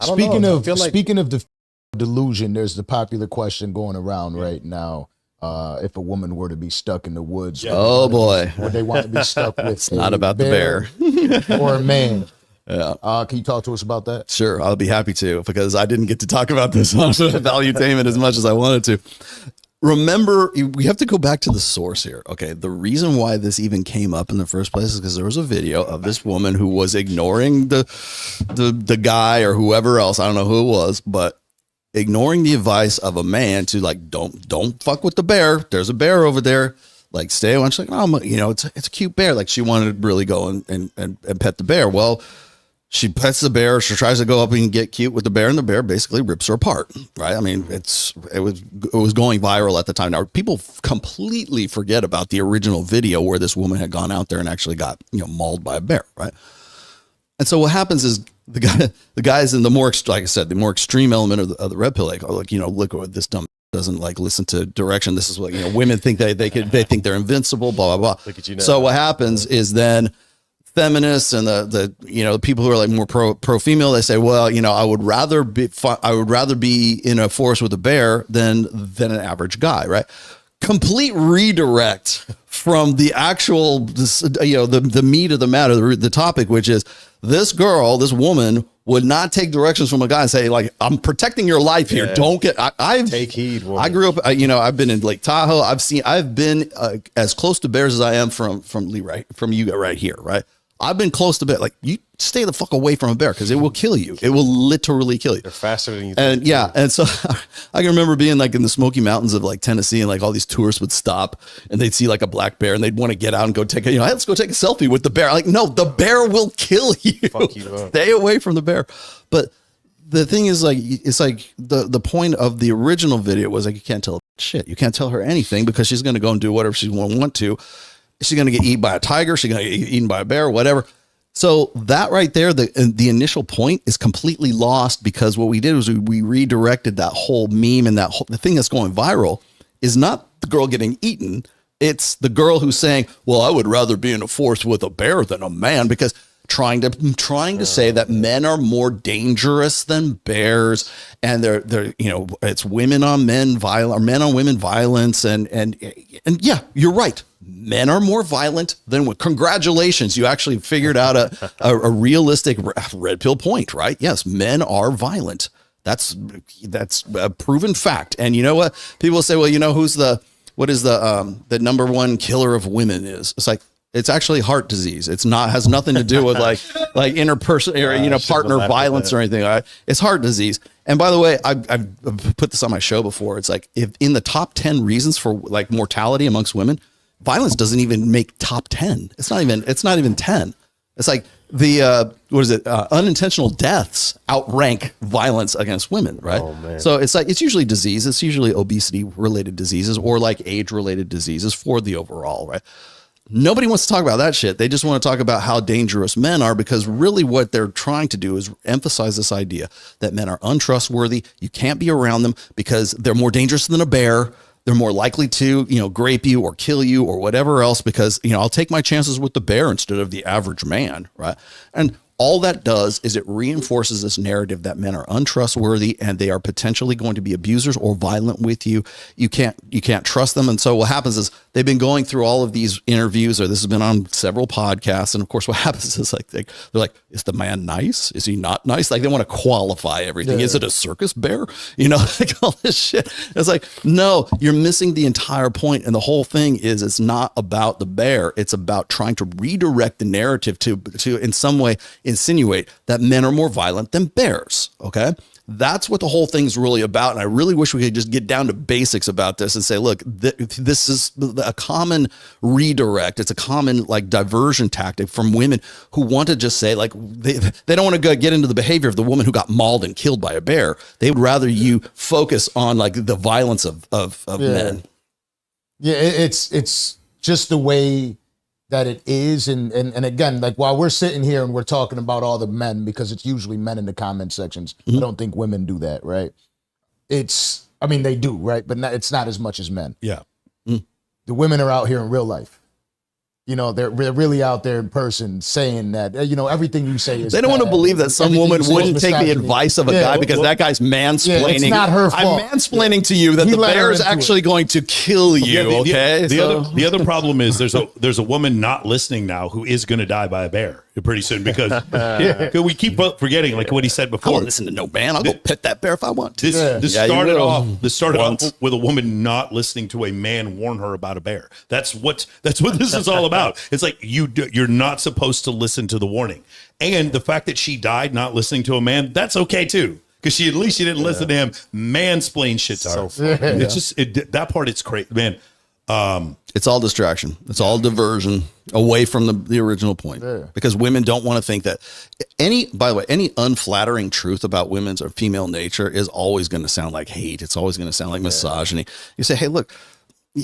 I don't know. I feel like speaking of the delusion, there's the popular question going around right now. If a woman were to be stuck in the woods, oh boy, would they want to be stuck with? It's not about the bear or a man. Yeah. Can you talk to us about that? Sure, I'll be happy to, because I didn't get to talk about this on Valuetainment as much as I wanted to. Remember, we have to go back to the source here. Okay, the reason why this even came up in the first place is because there was a video of this woman who was ignoring the guy or whoever else. I don't know who it was, but ignoring the advice of a man to like, don't fuck with the bear. There's a bear over there. Like, stay away. She's like, oh, it's a cute bear. Like, she wanted to really go and pet the bear. Well, she pets the bear. She tries to go up and get cute with the bear, and the bear basically rips her apart. Right? I mean, it was going viral at the time. Now, people completely forget about the original video where this woman had gone out there and actually got mauled by a bear. Right? And so what happens is the guys in the more, like I said, the more extreme element of the red pill, like, oh, look what this dumb doesn't like listen to direction. This is what women think they think they're invincible. Blah blah blah. Look at you now. So what happens is then feminists and the people who are like more pro female, they say, well, I would rather be in a forest with a bear than an average guy, right? Complete redirect from the actual the meat of the matter, the topic, which is this woman would not take directions from a guy and say, like, I'm protecting your life here. Yeah. Don't get, take heed. Woman. I grew up, I've been in Lake Tahoe. I've been as close to bears as I am from you right here. Right. I've been close to bear. Like, you stay the fuck away from a bear because it will kill you. It will literally kill you. They're faster than you think. And yeah. And so I can remember being like in the Smoky Mountains of like Tennessee, and like all these tourists would stop and they'd see like a black bear and they'd want to get out and go take let's go take a selfie with the bear. Like, no, the bear will kill you. Fuck you up. Stay away from the bear. But the thing is, like, it's like the point of the original video was like, you can't tell shit. You can't tell her anything because she's going to go and do whatever she want to. She's going to get eaten by a tiger. She's going to get eaten by a bear, whatever. So that right there, the initial point is completely lost, because what we did was we redirected that whole meme, and the thing that's going viral is not the girl getting eaten. It's the girl who's saying, well, I would rather be in a forest with a bear than a man, because trying to say that men are more dangerous than bears, and they're it's women on men violence, or men on women violence, and yeah, you're right. Men are more violent than women. Congratulations, you actually figured out a realistic red pill point, right? Yes, men are violent. That's a proven fact. And you know what? People say, well, what is the number one killer of women is? It's like, it's actually heart disease. Has nothing to do with like interpersonal or partner violence or anything. Right? It's heart disease. And by the way, I've put this on my show before. It's like, if in the top 10 reasons for like mortality amongst women, violence doesn't even make top 10. It's not even 10. It's like the unintentional deaths outrank violence against women, right? Oh, man. So it's like, it's usually disease. It's usually obesity related diseases or like age related diseases for the overall, right? Nobody wants to talk about that shit. They just want to talk about how dangerous men are, because really what they're trying to do is emphasize this idea that men are untrustworthy. You can't be around them because they're more dangerous than a bear. They're more likely to, grape you or kill you or whatever else, because, I'll take my chances with the bear instead of the average man. Right. And all that does is it reinforces this narrative that men are untrustworthy and they are potentially going to be abusers or violent with you. You can't trust them. And so what happens is they've been going through all of these interviews, or this has been on several podcasts. And of course, what happens is like, they're like, is the man nice? Is he not nice? Like, they want to qualify everything. Yeah. Is it a circus bear? Like all this shit. It's like, no, you're missing the entire point. And the whole thing is, it's not about the bear. It's about trying to redirect the narrative to in some way insinuate that men are more violent than bears. Okay. That's what the whole thing's really about. And I really wish we could just get down to basics about this and say, look, this is a common redirect. It's a common like diversion tactic from women who want to just say, like, they don't want to get into the behavior of the woman who got mauled and killed by a bear. They would rather you focus on like the violence of men. Yeah. It's just the way that it is. And again, like, while we're sitting here and we're talking about all the men, because it's usually men in the comment sections, I don't think women do that, right? They do, right? But it's not as much as men. Yeah. The women are out here in real life. you know, they're really out there in person saying that, you know, everything you say is They don't want to bad. believe that some Everything woman you say is wouldn't take the misogyny. advice of a Yeah, guy because that guy's mansplaining. it's not her fault. I'm mansplaining to you that He the let her bear is into actually it. going to kill you. Yeah, Okay. the other problem is there's a woman not listening now who is going to die by a bear pretty soon because we keep forgetting like what he said I before. won't listen to no man. I'll go pet that bear if I want to. This Yeah, you started will. off with a woman not listening to a man warn her about a bear. That's what this is all about. It's like you're not supposed to listen to the warning, and the fact that she died not listening to a man, that's okay too, because at least she didn't listen to him mansplain shit to her. It's just that part. It's crazy, man. It's all distraction. It's all diversion away from the original point. Because women don't want to think that by the way, any unflattering truth about women's or female nature is always going to sound like hate. It's always going to sound like misogyny. You say, hey, look,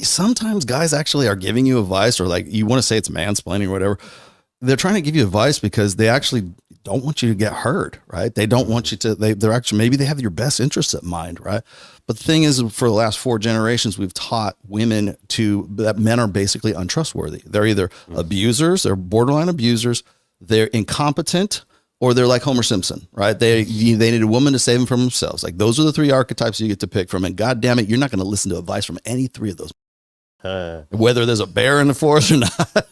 sometimes guys actually are giving you advice, or like you want to say it's mansplaining or whatever. They're trying to give you advice because they actually don't want you to get hurt, right? They don't want you to, they're actually, maybe they have your best interests at mind, right? But the thing is, for the last 4 generations, we've taught women that men are basically untrustworthy. They're either abusers, they're borderline abusers, they're incompetent, or they're like Homer Simpson, right? They need a woman to save them from themselves. Like those are the 3 archetypes you get to pick from. And God damn it, you're not going to listen to advice from any 3 of those, whether there's a bear in the forest or not.